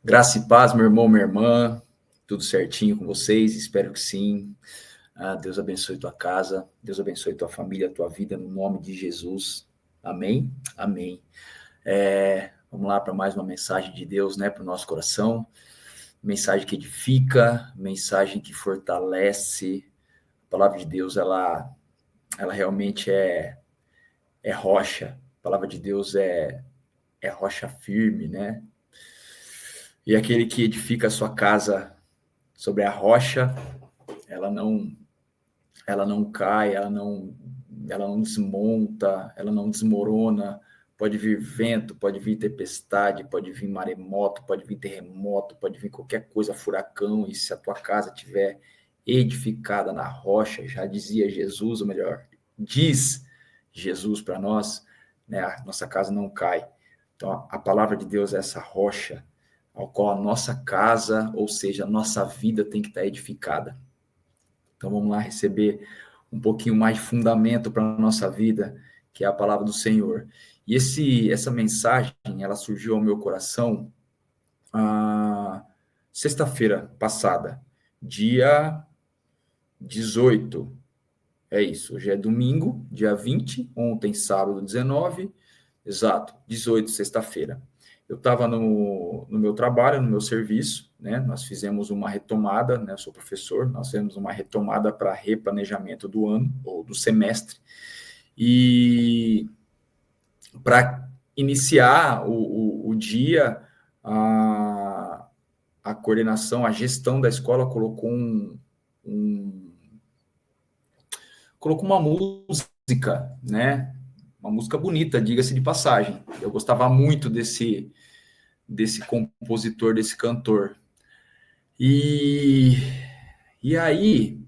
Graça e paz, meu irmão, minha irmã, tudo certinho com vocês? Espero que sim. Deus abençoe tua casa, Deus abençoe tua família, tua vida, no nome de Jesus. Amém? Amém. Vamos lá para mais uma mensagem de Deus, né, para o nosso coração. Mensagem que edifica, mensagem que fortalece. A palavra de Deus, ela realmente é rocha. A palavra de Deus é rocha firme, né? E aquele que edifica a sua casa sobre a rocha, ela não cai, ela não desmonta, ela não desmorona. Pode vir vento, pode vir tempestade, pode vir maremoto, pode vir terremoto, pode vir qualquer coisa, furacão, e se a tua casa estiver edificada na rocha, já dizia Jesus, ou melhor, diz Jesus para nós, né, a nossa casa não cai. Então, a palavra de Deus é essa rocha ao qual a nossa casa, ou seja, a nossa vida tem que estar edificada. Então vamos lá receber um pouquinho mais de fundamento para a nossa vida, que é a palavra do Senhor. E essa mensagem, ela surgiu ao meu coração sexta-feira passada, dia 18. É isso, hoje é domingo, dia 20, ontem sábado 19, exato, 18, sexta-feira. Eu estava no meu trabalho, no meu serviço, né? Nós fizemos uma retomada, né? Eu sou professor, nós fizemos uma retomada para replanejamento do ano, ou do semestre, e para iniciar o dia, a coordenação, a gestão da escola colocou colocou uma música, né? Uma música bonita, diga-se de passagem. Eu gostava muito desse compositor, desse cantor. E aí,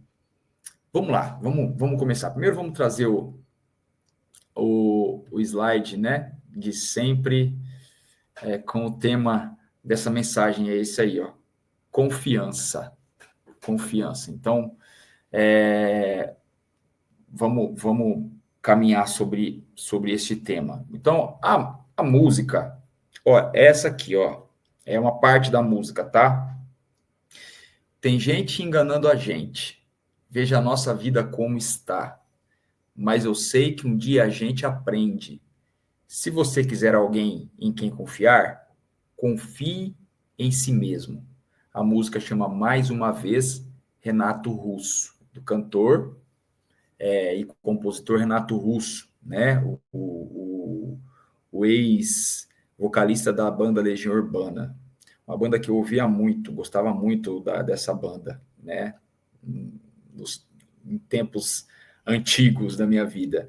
vamos lá, vamos começar. Primeiro vamos trazer o slide, né? De sempre, com o tema dessa mensagem, é esse aí, ó. Confiança. Confiança. Então, vamos caminhar sobre este tema. Então, a música, ó, essa aqui, ó, é uma parte da música, tá? Tem gente enganando a gente. Veja a nossa vida como está. Mas eu sei que um dia a gente aprende. Se você quiser alguém em quem confiar, confie em si mesmo. A música chama Mais Uma Vez Renato Russo, do cantor e compositor Renato Russo, né? O ex-vocalista da banda Legião Urbana. Uma banda que eu ouvia muito, gostava muito dessa banda, né? Em tempos antigos da minha vida.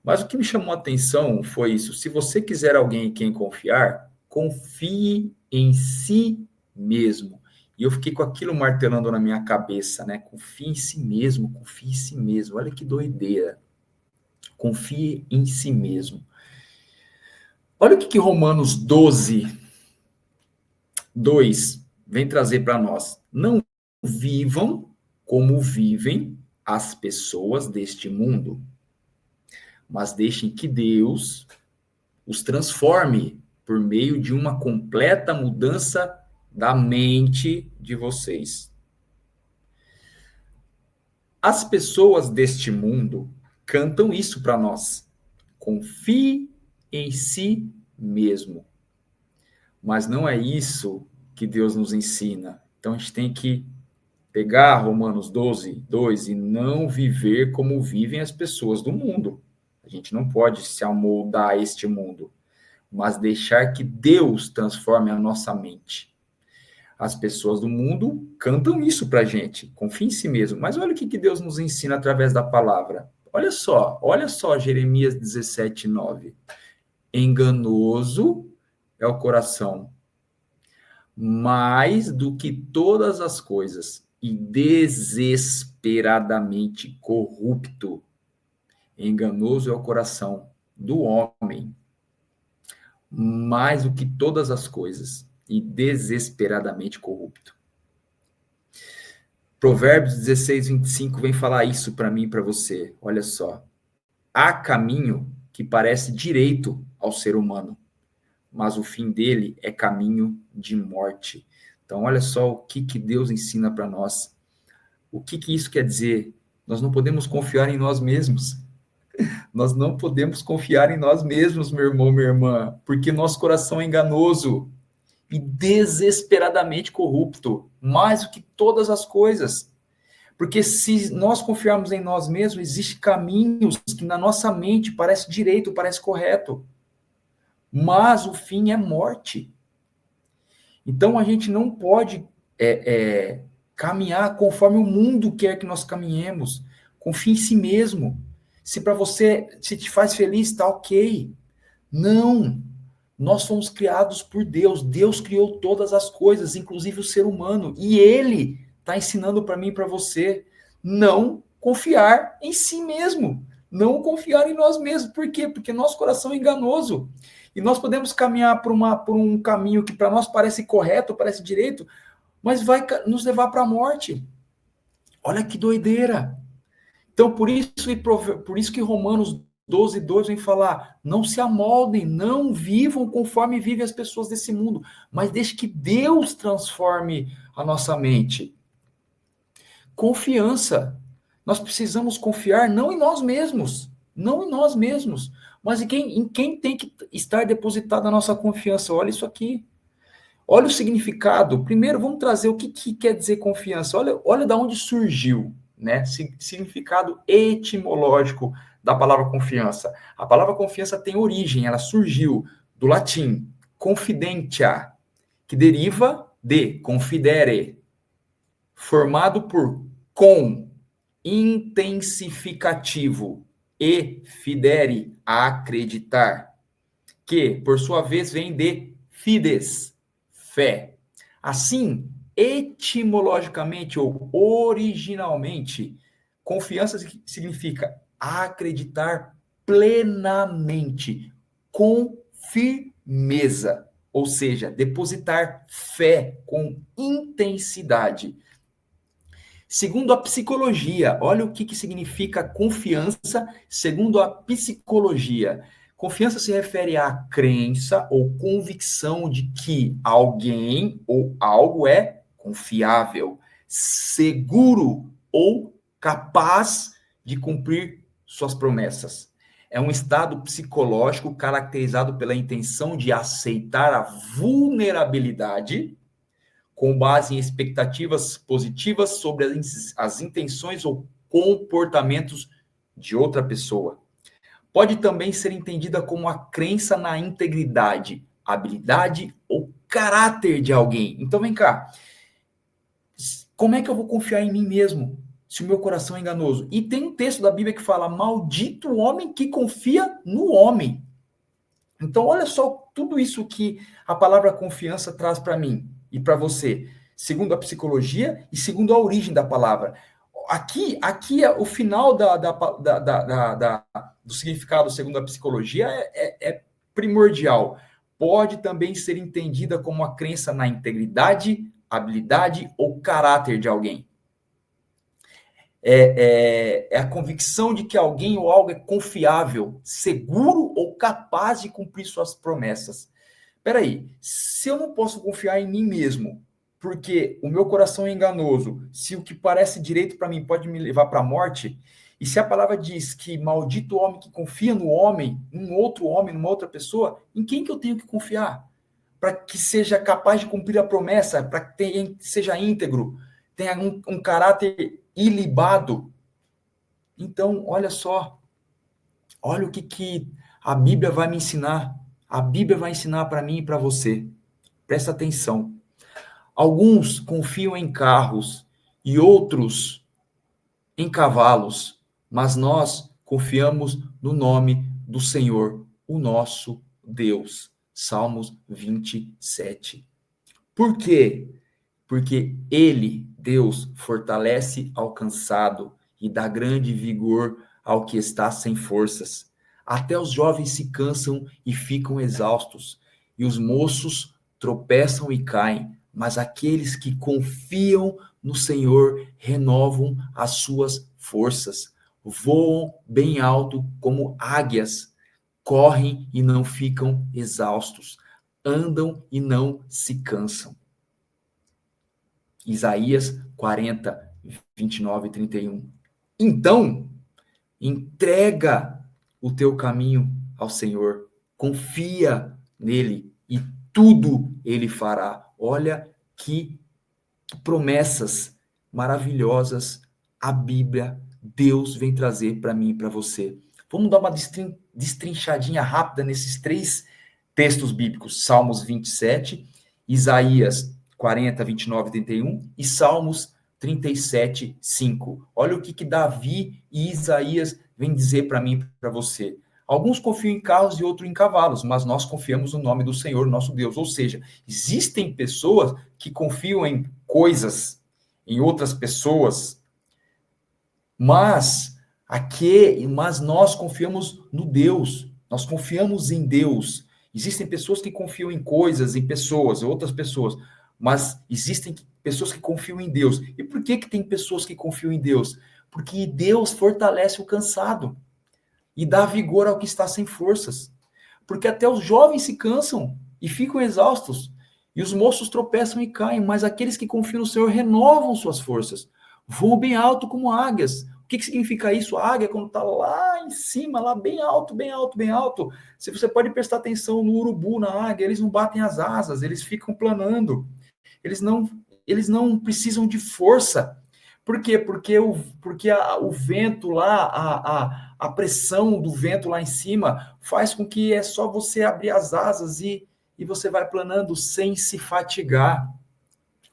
Mas o que me chamou a atenção foi isso. Se você quiser alguém em quem confiar, confie em si mesmo. E eu fiquei com aquilo martelando na minha cabeça, né? Confie em si mesmo, confie em si mesmo. Olha que doideira. Confie em si mesmo. Olha o que Romanos 12, 2 vem trazer para nós. Não vivam como vivem as pessoas deste mundo, mas deixem que Deus os transforme por meio de uma completa mudança da mente de vocês. As pessoas deste mundo cantam isso para nós. Confie em si mesmo. Mas não é isso que Deus nos ensina. Então a gente tem que pegar Romanos 12, 2 e não viver como vivem as pessoas do mundo. A gente não pode se amoldar a este mundo, mas deixar que Deus transforme a nossa mente. As pessoas do mundo cantam isso pra gente, confia em si mesmo. Mas olha o que Deus nos ensina através da palavra. Olha só Jeremias 17, 9. Enganoso é o coração, mais do que todas as coisas, e desesperadamente corrupto. Enganoso é o coração do homem, mais do que todas as coisas, e desesperadamente corrupto. Provérbios 16, 25 vem falar isso para mim e para você. Olha só. Há caminho que parece direito ao ser humano, mas o fim dele é caminho de morte. Então, olha só o que Deus ensina para nós. O que isso quer dizer? Nós não podemos confiar em nós mesmos. Nós não podemos confiar em nós mesmos, meu irmão, minha irmã, porque nosso coração é enganoso e desesperadamente corrupto, mais do que todas as coisas. Porque se nós confiarmos em nós mesmos, existem caminhos que na nossa mente parece direito, parece correto, mas o fim é morte. Então a gente não pode caminhar conforme o mundo quer que nós caminhemos. Confie em si mesmo. Se para você, se te faz feliz, está ok. Não. Nós fomos criados por Deus. Deus criou todas as coisas, inclusive o ser humano. E Ele está ensinando para mim e para você não confiar em si mesmo. Não confiar em nós mesmos. Por quê? Porque nosso coração é enganoso. E nós podemos caminhar por um caminho que para nós parece correto, parece direito, mas vai nos levar para a morte. Olha que doideira. Então, por isso que Romanos 12:2 vem falar, não se amoldem, não vivam conforme vivem as pessoas desse mundo, mas deixe que Deus transforme a nossa mente. Confiança. Nós precisamos confiar não em nós mesmos, mas em quem tem que estar depositada a nossa confiança. Olha isso aqui. Olha o significado. Primeiro, vamos trazer o que quer dizer confiança. Olha de onde surgiu, né? Significado etimológico da palavra confiança. A palavra confiança tem origem, ela surgiu do latim confidentia, que deriva de confidere, formado por com, intensificativo, e fidere, acreditar, que, por sua vez, vem de fides, fé. Assim, etimologicamente ou originalmente, confiança significa acreditar plenamente, com firmeza, ou seja, depositar fé com intensidade. Segundo a psicologia, olha o que significa confiança segundo a psicologia. Confiança se refere à crença ou convicção de que alguém ou algo é confiável, seguro ou capaz de cumprir suas promessas. É um estado psicológico caracterizado pela intenção de aceitar a vulnerabilidade com base em expectativas positivas sobre as intenções ou comportamentos de outra pessoa. Pode também ser entendida como a crença na integridade, habilidade ou caráter de alguém. Então vem cá, como é que eu vou confiar em mim mesmo se o meu coração é enganoso? E tem um texto da Bíblia que fala, maldito o homem que confia no homem. Então olha só tudo isso que a palavra confiança traz para mim e para você, segundo a psicologia e segundo a origem da palavra. Aqui é o final do significado segundo a psicologia é primordial. Pode também ser entendida como a crença na integridade, habilidade ou caráter de alguém. É a convicção de que alguém ou algo é confiável, seguro ou capaz de cumprir suas promessas. Peraí, se eu não posso confiar em mim mesmo, porque o meu coração é enganoso, se o que parece direito para mim pode me levar para a morte, e se a palavra diz que maldito o homem que confia no homem, num outro homem, numa outra pessoa, em quem que eu tenho que confiar? Para que seja capaz de cumprir a promessa, para que seja íntegro, tenha um caráter ilibado. Então, olha só, olha o que a Bíblia vai me ensinar. A Bíblia vai ensinar para mim e para você. Presta atenção. Alguns confiam em carros e outros em cavalos, mas nós confiamos no nome do Senhor, o nosso Deus. Salmos 27. Por quê? Porque Ele, Deus, fortalece ao cansado e dá grande vigor ao que está sem forças. Até os jovens se cansam e ficam exaustos, e os moços tropeçam e caem, mas aqueles que confiam no Senhor renovam as suas forças, voam bem alto como águias, correm e não ficam exaustos, andam e não se cansam. Isaías 40, 29 e 31. Então, entrega o teu caminho ao Senhor, confia nele e tudo ele fará. Olha que promessas maravilhosas a Bíblia, Deus vem trazer para mim e para você. Vamos dar uma destrinchadinha rápida nesses 3 textos bíblicos: Salmos 27, Isaías 40, 29 e 31 e Salmos 37, 5. Olha o que Davi e Isaías vêm dizer para mim e para você. Alguns confiam em carros e outros em cavalos, mas nós confiamos no nome do Senhor, nosso Deus. Ou seja, existem pessoas que confiam em coisas, em outras pessoas, mas nós confiamos no Deus. Nós confiamos em Deus. Existem pessoas que confiam em coisas, em pessoas, outras pessoas, mas existem pessoas que confiam em Deus. E por que tem pessoas que confiam em Deus? Porque Deus fortalece o cansado e dá vigor ao que está sem forças. Porque até os jovens se cansam e ficam exaustos, e os moços tropeçam e caem, mas aqueles que confiam no Senhor renovam suas forças, voam bem alto como águias. O que significa isso? A águia, quando está lá em cima, lá bem alto, bem alto, bem alto, se você pode prestar atenção no urubu, na águia, eles não batem as asas, eles ficam planando, eles não precisam de força. Por quê? Porque o vento lá, a pressão do vento lá em cima faz com que é só você abrir as asas e você vai planando sem se fatigar.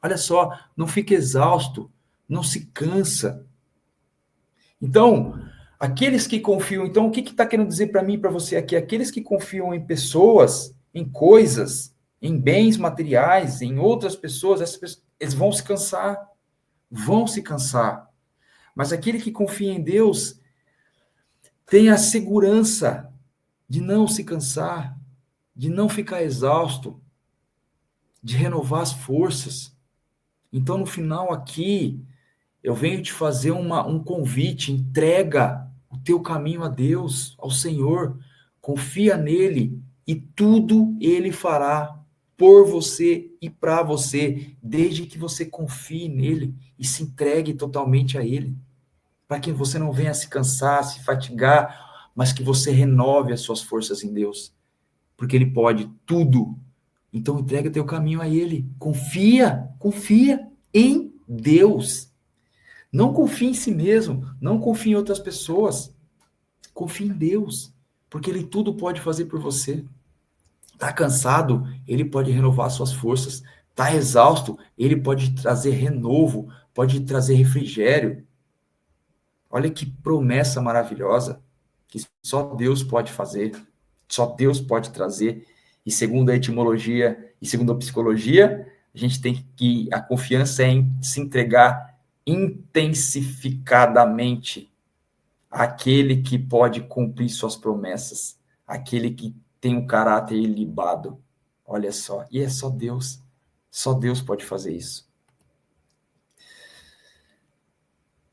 Olha só, não fica exausto, não se cansa. Então, aqueles que confiam... Então, o que está querendo dizer para mim e para você aqui? Aqueles que confiam em pessoas, em coisas, em bens materiais, em outras pessoas, eles vão se cansar. Vão se cansar. Mas aquele que confia em Deus tem a segurança de não se cansar, de não ficar exausto, de renovar as forças. Então, no final aqui, eu venho te fazer um convite: entrega o teu caminho a Deus, ao Senhor, confia nele e tudo ele fará por você e para você, desde que você confie nele e se entregue totalmente a ele, para que você não venha se cansar, se fatigar, mas que você renove as suas forças em Deus, porque ele pode tudo. Então entrega teu caminho a ele, confia em Deus. Não confie em si mesmo, não confie em outras pessoas, confie em Deus, porque ele tudo pode fazer por você. Está cansado? Ele pode renovar suas forças. Está exausto? Ele pode trazer renovo, pode trazer refrigério. Olha que promessa maravilhosa que só Deus pode fazer, só Deus pode trazer. E segundo a etimologia e segundo a psicologia, a gente tem que a confiança é em se entregar intensificadamente àquele que pode cumprir suas promessas, aquele que tem um caráter ilibado. Olha só, e é só Deus pode fazer isso.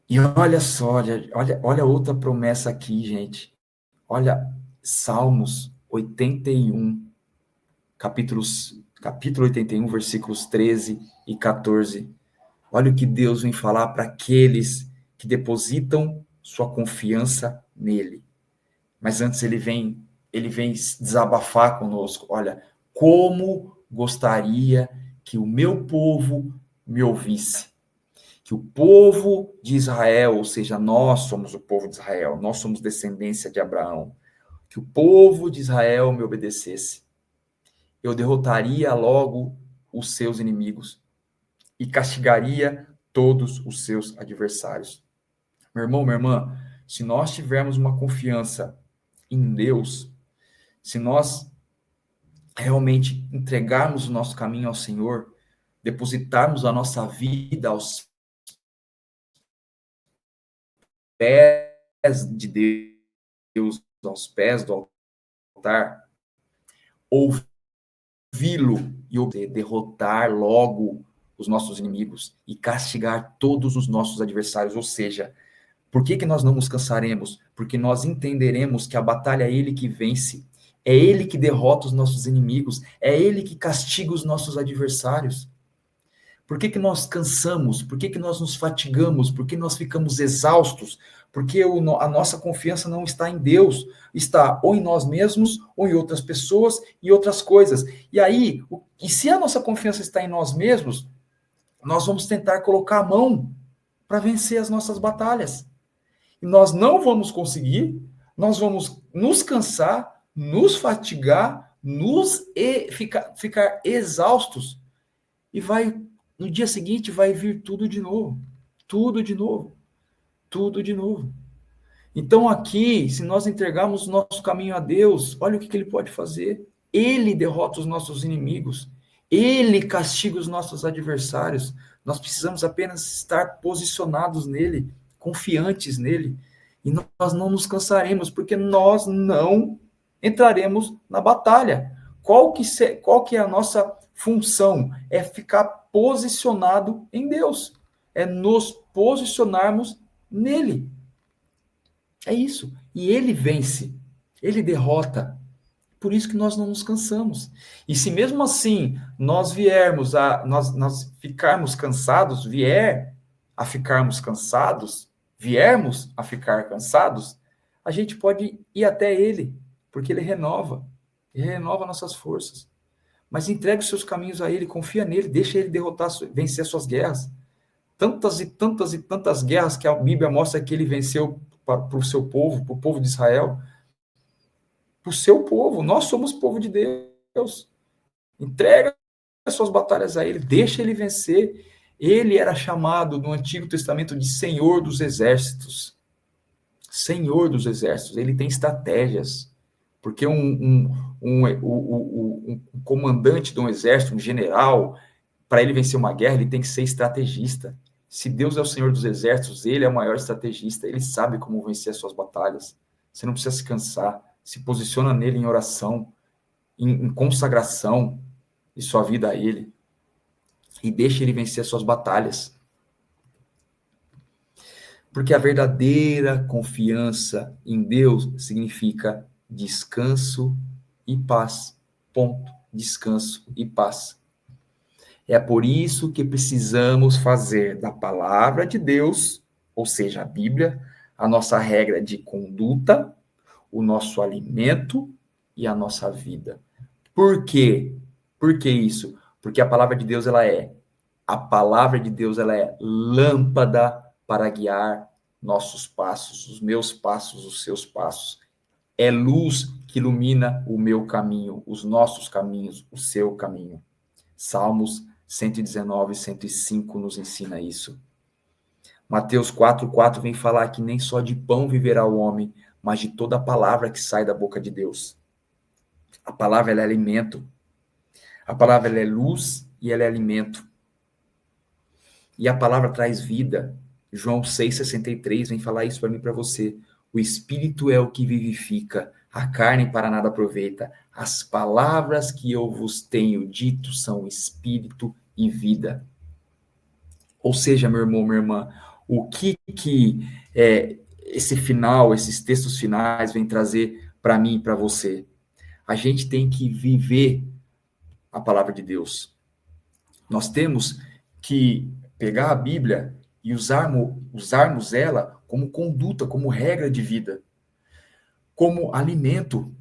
E olha só, olha outra promessa aqui, gente. Olha, Salmos 81, capítulo 81, versículos 13 e 14. Olha o que Deus vem falar para aqueles que depositam sua confiança nele. Mas antes ele vem desabafar conosco. Olha, como gostaria que o meu povo me ouvisse. Que o povo de Israel, ou seja, nós somos o povo de Israel, nós somos descendência de Abraão, que o povo de Israel me obedecesse. Eu derrotaria logo os seus inimigos e castigaria todos os seus adversários. Meu irmão, minha irmã, se nós tivermos uma confiança em Deus, se nós realmente entregarmos o nosso caminho ao Senhor, depositarmos a nossa vida aos pés de Deus, aos pés do altar, ouvi-lo e derrotar logo os nossos inimigos e castigar todos os nossos adversários. Ou seja, por que nós não nos cansaremos? Porque nós entenderemos que a batalha é ele que vence. É Ele que derrota os nossos inimigos. É Ele que castiga os nossos adversários. Por que que nós cansamos? Por que que nós nos fatigamos? Por que nós ficamos exaustos? Porque a nossa confiança não está em Deus, está ou em nós mesmos, ou em outras pessoas e outras coisas. E aí, se a nossa confiança está em nós mesmos, nós vamos tentar colocar a mão para vencer as nossas batalhas. E nós não vamos conseguir, nós vamos nos cansar, nos fatigar, ficar exaustos, e no dia seguinte vai vir tudo de novo, tudo de novo, tudo de novo. Então aqui, se nós entregarmos nosso caminho a Deus, olha o que Ele pode fazer. Ele derrota os nossos inimigos, Ele castiga os nossos adversários. Nós precisamos apenas estar posicionados nele, confiantes nele, e nós não nos cansaremos, porque nós não entraremos na batalha. Qual que é a nossa função? É ficar posicionado em Deus, é nos posicionarmos nele. É isso. E ele vence, ele derrota. Por isso que nós não nos cansamos. E se mesmo assim nós nós ficarmos cansados, viermos a ficar cansados, a gente pode ir até ele, porque ele renova nossas forças. Mas entregue os seus caminhos a ele, confia nele, deixa ele vencer as suas guerras. Tantas e tantas e tantas guerras que a Bíblia mostra que ele venceu para o seu povo, para o povo de Israel, para o seu povo. Nós somos povo de Deus. Entrega as suas batalhas a ele, deixa ele vencer. Ele era chamado no Antigo Testamento de Senhor dos Exércitos. Senhor dos Exércitos. Ele tem estratégias. Porque um comandante de um exército, um general, para ele vencer uma guerra, ele tem que ser estrategista. Se Deus é o Senhor dos Exércitos, ele é o maior estrategista, ele sabe como vencer as suas batalhas. Você não precisa se cansar, se posiciona nele em oração, em consagração de sua vida a ele, e deixa ele vencer as suas batalhas. Porque a verdadeira confiança em Deus significa descanso e paz. Ponto. Descanso e paz. É por isso que precisamos fazer da palavra de Deus, ou seja, a Bíblia, a nossa regra de conduta, o nosso alimento e a nossa vida. Por quê? Por que isso? Porque a palavra de Deus, ela é lâmpada para guiar nossos passos, os meus passos, os seus passos. É luz que ilumina o meu caminho, os nossos caminhos, o seu caminho. Salmos 119 e 105 nos ensina isso. Mateus 4:4 vem falar que nem só de pão viverá o homem, mas de toda a palavra que sai da boca de Deus. A palavra, ela é alimento. A palavra, ela é luz e ela é alimento. E a palavra traz vida. João 6,63 vem falar isso para mim e para você. O Espírito é o que vivifica, a carne para nada aproveita. As palavras que eu vos tenho dito são Espírito e vida. Ou seja, meu irmão, minha irmã, o que esses textos finais vêm trazer para mim e para você? A gente tem que viver a palavra de Deus. Nós temos que pegar a Bíblia e usarmos ela como conduta, como regra de vida, como alimento.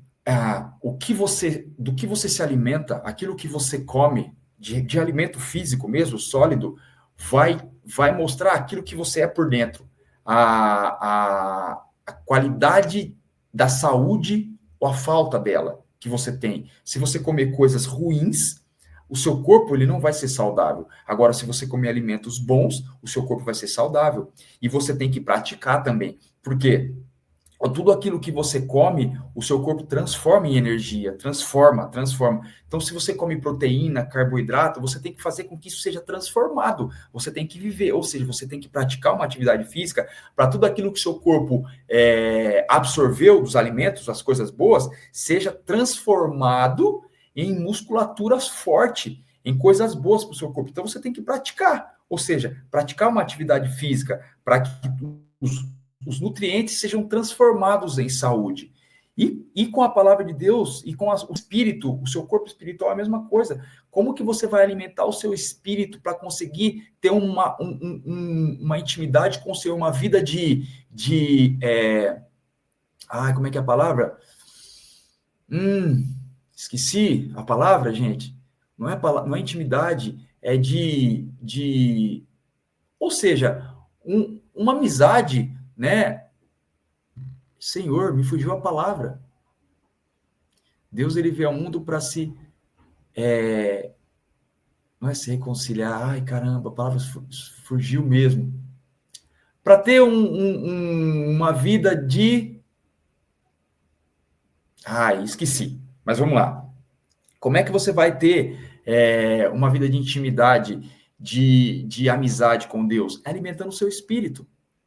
Do que você se alimenta, aquilo que você come, de alimento físico mesmo, sólido, vai mostrar aquilo que você é por dentro. A qualidade da saúde ou a falta dela que você tem. Se você comer coisas ruins, o seu corpo ele não vai ser saudável. Agora, se você comer alimentos bons, o seu corpo vai ser saudável. E você tem que praticar também. Por quê? Tudo aquilo que você come, o seu corpo transforma em energia, transforma. Então, se você come proteína, carboidrato, você tem que fazer com que isso seja transformado. Você tem que viver, ou seja, você tem que praticar uma atividade física para tudo aquilo que o seu corpo absorveu dos alimentos, as coisas boas, seja transformado em musculatura forte, em coisas boas para o seu corpo. Então, você tem que praticar, ou seja, praticar uma atividade física para que os nutrientes sejam transformados em saúde. E com a palavra de Deus, e com o espírito, o seu corpo espiritual é a mesma coisa. Como que você vai alimentar o seu espírito para conseguir ter uma intimidade com o Senhor, uma vida como é que é a palavra? Esqueci a palavra, gente. Não é intimidade, é ou seja, uma amizade, né? Senhor, me fugiu a palavra. Deus, ele veio ao mundo para não é se reconciliar, ai caramba, a palavra fugiu mesmo. Para ter uma vida esqueci. Mas vamos lá. Como é que você vai ter uma vida de intimidade, de amizade com Deus? Alimentando o seu espírito.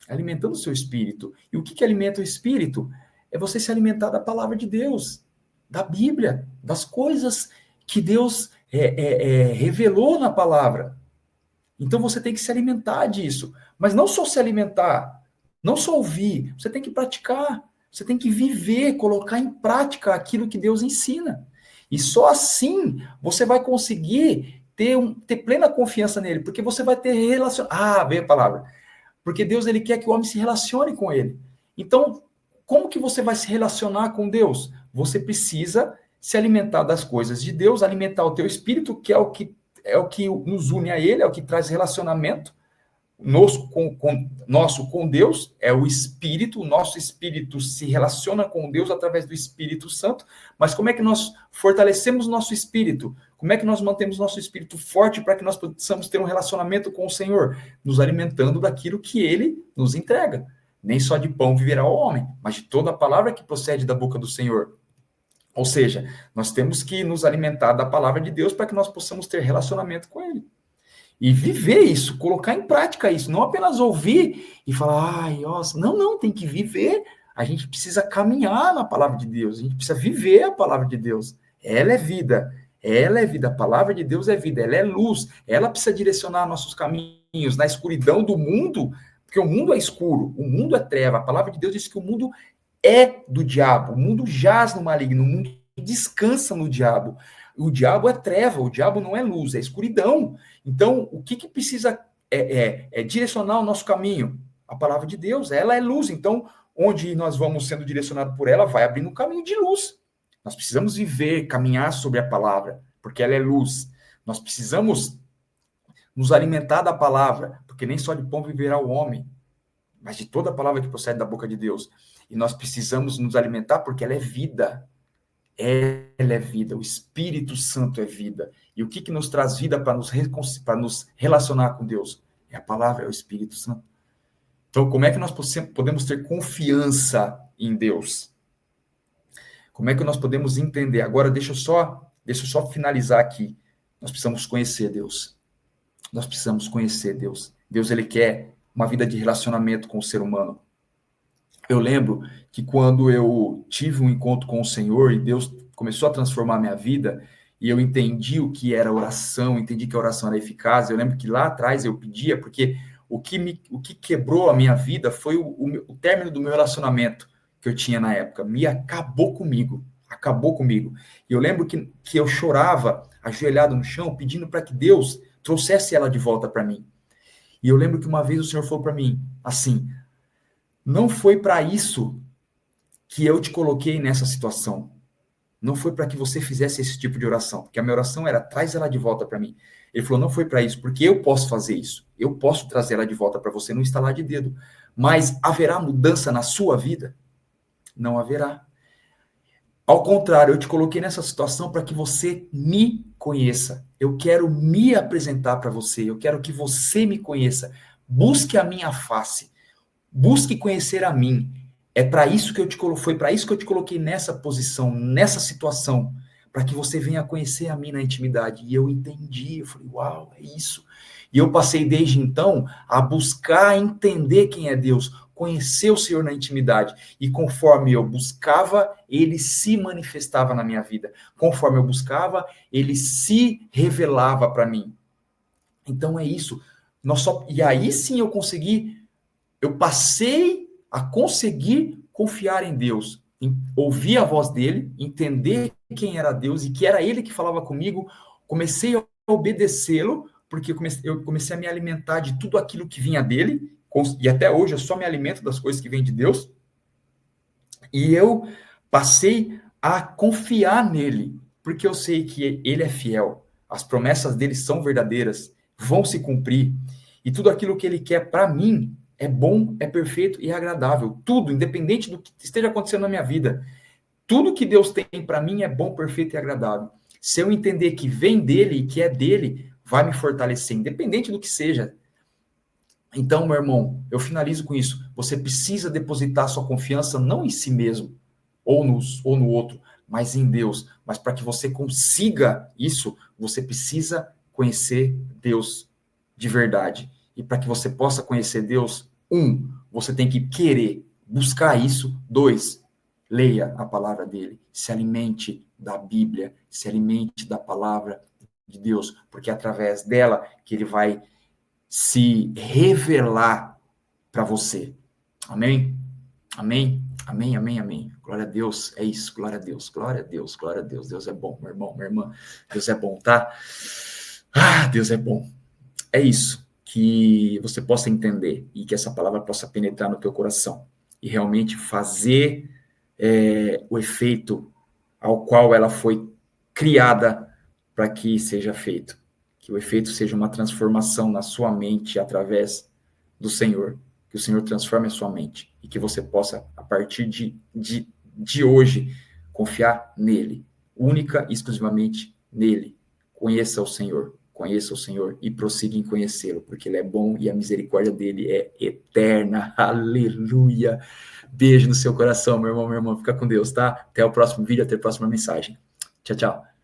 Alimentando o seu espírito. E o que alimenta o espírito? É você se alimentar da palavra de Deus, da Bíblia, das coisas que Deus revelou na palavra. Então você tem que se alimentar disso. Mas não só se alimentar, não só ouvir, você tem que praticar, você tem que viver, colocar em prática aquilo que Deus ensina. E só assim você vai conseguir ter plena confiança nele, porque você vai ter relacionamento. Veio a palavra. Porque Deus, ele quer que o homem se relacione com ele. Então, como que você vai se relacionar com Deus? Você precisa se alimentar das coisas de Deus, alimentar o teu espírito, que é o que nos une a ele, é o que traz relacionamento nosso com Deus, é o Espírito. O nosso espírito se relaciona com Deus através do Espírito Santo. Mas como é que nós fortalecemos o nosso espírito? Como é que nós mantemos nosso espírito forte para que nós possamos ter um relacionamento com o Senhor? Nos alimentando daquilo que ele nos entrega. Nem só de pão viverá o homem, mas de toda a palavra que procede da boca do Senhor. Ou seja, nós temos que nos alimentar da palavra de Deus para que nós possamos ter relacionamento com ele. E viver isso, colocar em prática isso, não apenas ouvir e falar, nossa, não, tem que viver. A gente precisa caminhar na palavra de Deus, a gente precisa viver a palavra de Deus. Ela é vida, a palavra de Deus é vida, ela é luz, ela precisa direcionar nossos caminhos na escuridão do mundo, porque o mundo é escuro, o mundo é treva. A palavra de Deus diz que o mundo é do diabo, o mundo jaz no maligno, o mundo descansa no diabo. O diabo é treva, o diabo não é luz, é escuridão. Então, o que precisa direcionar o nosso caminho? A palavra de Deus, ela é luz. Então, onde nós vamos sendo direcionados por ela, vai abrindo um caminho de luz. Nós precisamos viver, caminhar sobre a palavra, porque ela é luz. Nós precisamos nos alimentar da palavra, porque nem só de pão viverá o homem, mas de toda a palavra que procede da boca de Deus. E nós precisamos nos alimentar porque ela é vida. Ela é vida, o Espírito Santo é vida. E o que nos traz vida para nos relacionar com Deus? É a palavra, é o Espírito Santo. Então, como é que nós podemos ter confiança em Deus? Como é que nós podemos entender? Agora, deixa eu só finalizar aqui. Nós precisamos conhecer Deus. Nós precisamos conhecer Deus. Deus, ele quer uma vida de relacionamento com o ser humano. Eu lembro que quando eu tive um encontro com o Senhor e Deus começou a transformar a minha vida, e eu entendi o que era oração, entendi que a oração era eficaz. Eu lembro que lá atrás eu pedia, porque o que quebrou a minha vida foi o término do meu relacionamento que eu tinha na época. Acabou comigo. E eu lembro que eu chorava, ajoelhado no chão, pedindo para que Deus trouxesse ela de volta para mim. E eu lembro que uma vez o Senhor falou para mim, assim, não foi para isso que eu te coloquei nessa situação. Não foi para que você fizesse esse tipo de oração. Porque a minha oração era, traz ela de volta para mim. Ele falou, não foi para isso, porque eu posso fazer isso. Eu posso trazer ela de volta para você, não estalar de dedo. Mas haverá mudança na sua vida? Não haverá. Ao contrário, eu te coloquei nessa situação para que você me conheça. Eu quero me apresentar para você. Eu quero que você me conheça. Busque a minha face. Busque conhecer a mim. É para isso que foi para isso que eu te coloquei nessa posição, nessa situação, para que você venha conhecer a mim na intimidade. E eu entendi, eu falei, uau, é isso. E eu passei desde então a buscar entender quem é Deus, conhecer o Senhor na intimidade. E conforme eu buscava, ele se manifestava na minha vida. Conforme eu buscava, ele se revelava para mim. Então é isso. E aí sim eu passei a conseguir confiar em Deus. ouvir a voz dele, entender quem era Deus e que era ele que falava comigo, comecei a obedecê-lo, porque eu comecei a me alimentar de tudo aquilo que vinha dele, e até hoje eu só me alimento das coisas que vêm de Deus, e eu passei a confiar nele, porque eu sei que ele é fiel, as promessas dele são verdadeiras, vão se cumprir, e tudo aquilo que ele quer para mim é bom, é perfeito e é agradável. Tudo, independente do que esteja acontecendo na minha vida, tudo que Deus tem para mim é bom, perfeito e agradável. Se eu entender que vem dele e que é dele, vai me fortalecer, independente do que seja. Então, meu irmão, eu finalizo com isso. Você precisa depositar sua confiança não em si mesmo, ou no outro, mas em Deus. Mas para que você consiga isso, você precisa conhecer Deus de verdade. E para que você possa conhecer Deus, você tem que querer buscar isso. 2, leia a palavra dele. Se alimente da Bíblia, se alimente da palavra de Deus, porque é através dela que ele vai se revelar para você. Amém? Amém? Amém, amém, amém. Glória a Deus, é isso, glória a Deus, glória a Deus, glória a Deus. Deus é bom, meu irmão, minha irmã. Deus é bom, tá? Deus é bom. É isso, que você possa entender e que essa palavra possa penetrar no teu coração e realmente fazer o efeito ao qual ela foi criada para que seja feito. Que o efeito seja uma transformação na sua mente através do Senhor. Que o Senhor transforme a sua mente e que você possa, a partir de hoje, confiar nele, única e exclusivamente nele. Conheça o Senhor e prossiga em conhecê-lo, porque ele é bom e a misericórdia dele é eterna. Aleluia! Beijo no seu coração, meu irmão, minha irmã. Fica com Deus, tá? Até o próximo vídeo, até a próxima mensagem. Tchau, tchau.